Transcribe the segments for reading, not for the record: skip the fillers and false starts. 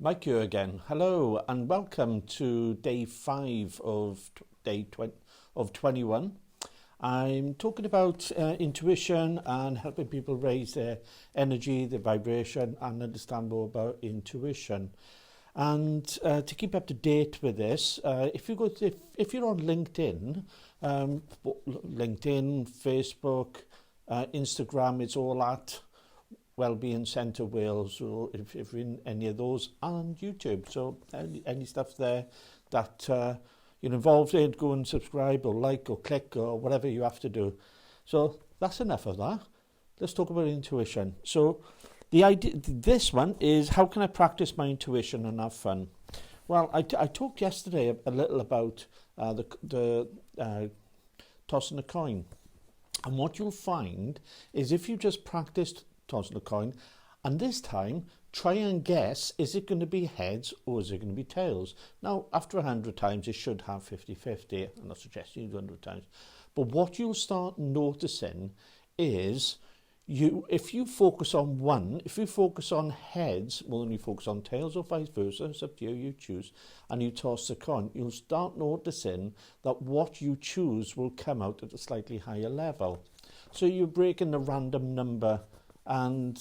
Mike here again. Hello and welcome to day 5 of of 21. I'm talking about intuition and helping people raise their energy, their vibration, and understand more about intuition. And to keep up to date with this, if you're on LinkedIn, Facebook, Instagram, it's all at Wellbeing Centre Wales, or if you're in any of those, and YouTube. So any stuff there that you're involved in, go and subscribe or like or click or whatever you have to do. So that's enough of that. Let's talk about intuition. So the idea, this one is, how can I practice my intuition and have fun? Well, I talked yesterday a little about the tossing a coin. And what you'll find is if you just practiced tossing a coin, and this time try and guess, is it going to be heads or is it going to be tails? Now, after 100 times, it should have 50-50. I'm not suggesting you do 100 times. But what you'll start noticing is, if you focus on one, if you focus on heads more than you focus on tails, or vice versa, it's up to you, you choose, and you toss the coin, you'll start noticing that what you choose will come out at a slightly higher level. So you're breaking the random number, and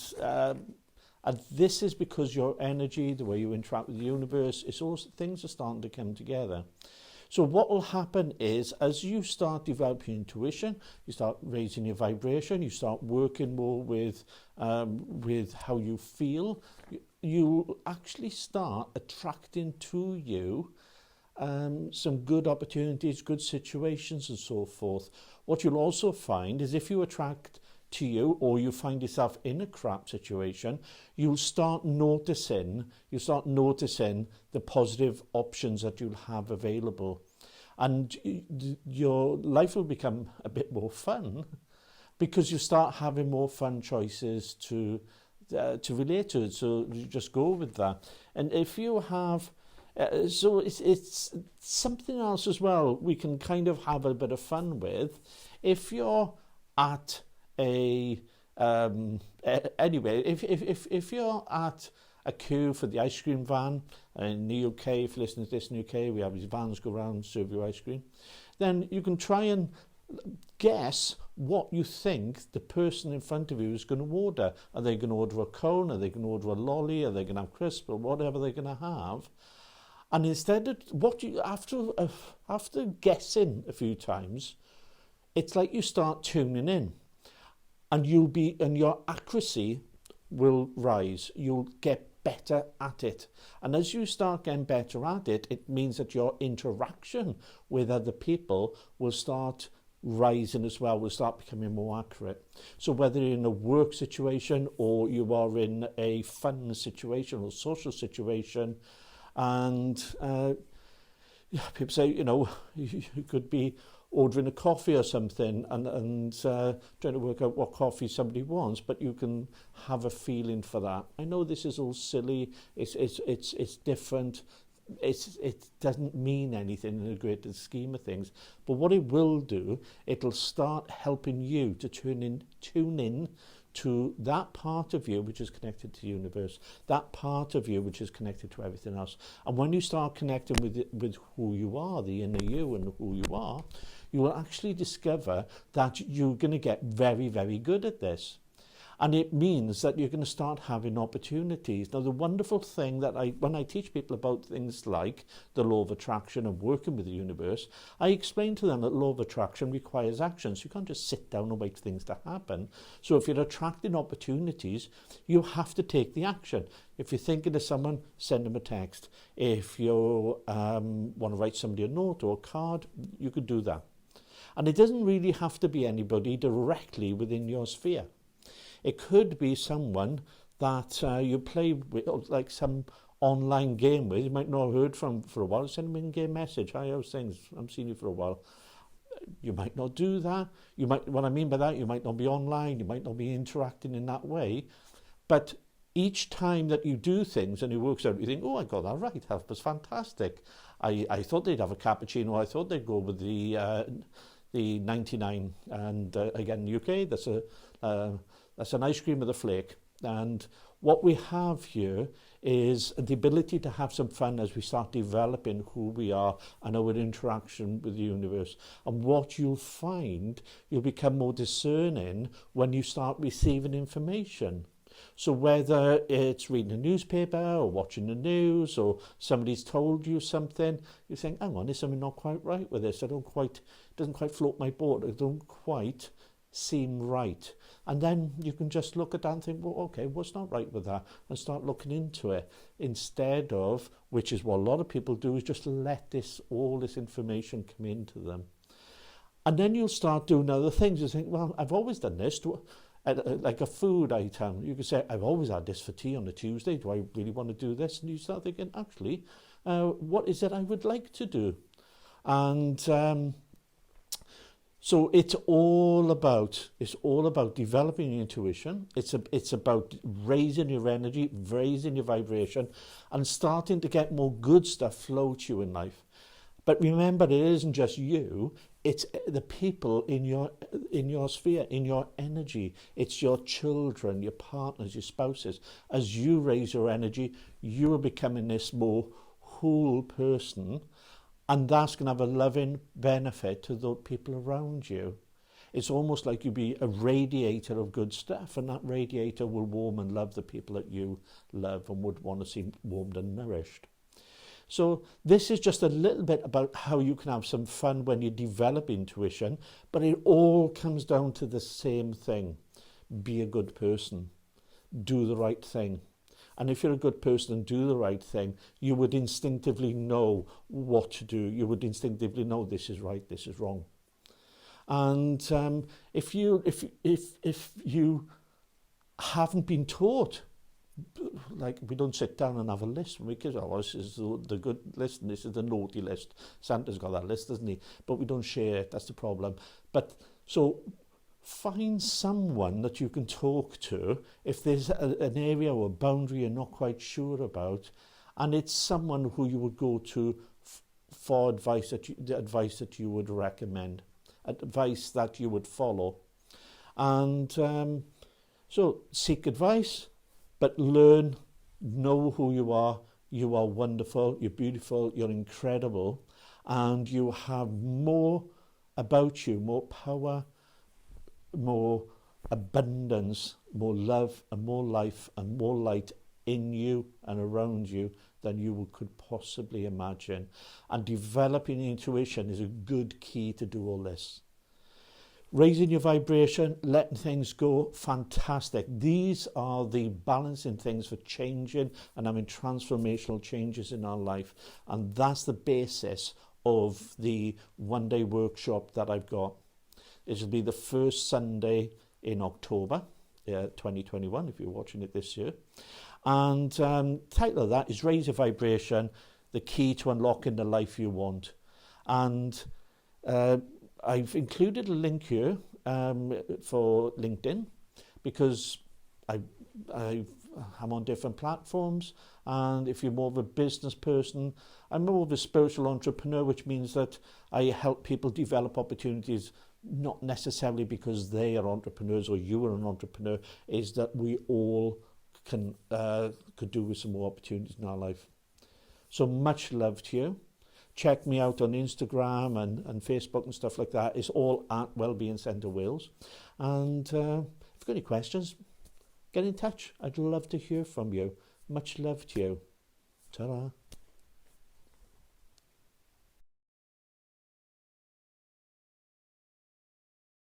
this is because your energy, the way you interact with the universe, it's all things are starting to come together. So what will happen is, as you start developing intuition, you start raising your vibration, you start working more with how you feel, you actually start attracting to you some good opportunities, good situations and so forth. What you'll also find is, if you attract to you, or you find yourself in a crap situation, you'll start noticing the positive options that you'll have available, and your life will become a bit more fun because you start having more fun choices to relate to it. So you just go with that. And if you have so it's something else as well we can kind of have a bit of fun with. If you're at anyway, if you're at a queue for the ice cream van in the UK, if you're listening to this in the UK, we have these vans go around and serve you ice cream, then you can try and guess what you think the person in front of you is going to order. Are they going to order a cone? Are they going to order a lolly? Are they going to have crisp, or whatever they're going to have? And instead of what you, after guessing a few times, it's like you start tuning in. And your accuracy will rise. You'll get better at it. And as you start getting better at it, it means that your interaction with other people will start rising as well, will start becoming more accurate. So whether you're in a work situation or you are in a fun situation or social situation, and people say, you could be ordering a coffee or something and trying to work out what coffee somebody wants, but you can have a feeling for that. I know this is all silly, it's different, it doesn't mean anything in the greater scheme of things, but what it will do, it'll start helping you to tune in to that part of you which is connected to the universe, that part of you which is connected to everything else. And when you start connecting with who you are, the inner you and who you are, you will actually discover that you're going to get very, very good at this. And it means that you're going to start having opportunities. Now, the wonderful thing that when I teach people about things like the law of attraction and working with the universe, I explain to them that law of attraction requires action. So you can't just sit down and wait for things to happen. So if you're attracting opportunities, you have to take the action. If you're thinking of someone, send them a text. If you want to write somebody a note or a card, you could do that. And it doesn't really have to be anybody directly within your sphere. It could be someone that you play with, like some online game with. You might not have heard from for a while. Send them an in-game message. Hi, how's things? I haven't seen you for a while. You might not do that. What I mean by that, you might not be online. You might not be interacting in that way. But each time that you do things and it works out, you think, oh, I got that right. That was fantastic. I thought they'd have a cappuccino. I thought they'd go with the 99. And again, in the UK, that's an ice cream with a flake. And What we have here is the ability to have some fun as we start developing who we are and our interaction with the universe. And what you'll find, you'll become more discerning when you start receiving information. So whether it's reading a newspaper or watching the news or somebody's told you something, you think, hang on, there's something not quite right with this. It doesn't quite float my boat. It don't quite seem right. And then you can just look at that and think, well, okay, what's not right with that? And start looking into it instead of, which is what a lot of people do, is just let all this information come into them. And then you'll start doing other things. You think, well, I've always done this. Like a food item, you could say, I've always had this for tea on a Tuesday. Do I really want to do this? And you start thinking, actually, what is it I would like to do? And so it's all about developing your intuition. It's about raising your energy, raising your vibration, and starting to get more good stuff flow to you in life. But remember, it isn't just you. It's the people in your sphere, in your energy. It's your children, your partners, your spouses. As you raise your energy, you are becoming this more whole person, and that's going to have a loving benefit to the people around you. It's almost like you be a radiator of good stuff, and that radiator will warm and love the people that you love and would want to see warmed and nourished. So this is just a little bit about how you can have some fun when you develop intuition, but it all comes down to the same thing. Be a good person. Do the right thing. And if you're a good person and do the right thing, you would instinctively know what to do. You would instinctively know this is right, this is wrong. And if you haven't been taught, like, we don't sit down and have a list because this is the good list and this is the naughty list. Santa's got that list, doesn't he? But we don't share it. That's the problem. But so find someone that you can talk to if there's an area or a boundary you're not quite sure about, and it's someone who you would go to for advice that you would recommend, advice that you would follow. And so seek advice. But learn, know who you are. You are wonderful, you're beautiful, you're incredible, and you have more about you, more power, more abundance, more love and more life and more light in you and around you than you could possibly imagine. And developing intuition is a good key to do all this. Raising your vibration, letting things go, fantastic. These are the balancing things for changing and having transformational changes in our life. And that's the basis of the one-day workshop that I've got. It will be the first Sunday in October 2021, if you're watching it this year. And title of that is Raise Your Vibration, the key to unlocking the life you want. And I've included a link here for LinkedIn because I'm on different platforms, and if you're more of a business person, I'm more of a spiritual entrepreneur, which means that I help people develop opportunities, not necessarily because they are entrepreneurs or you are an entrepreneur, is that we all could do with some more opportunities in our life. So much love to you. Check me out on Instagram and Facebook and stuff like that. It's all at Wellbeing Centre Wales. And if you've got any questions, get in touch. I'd love to hear from you. Much love to you. Ta-ra.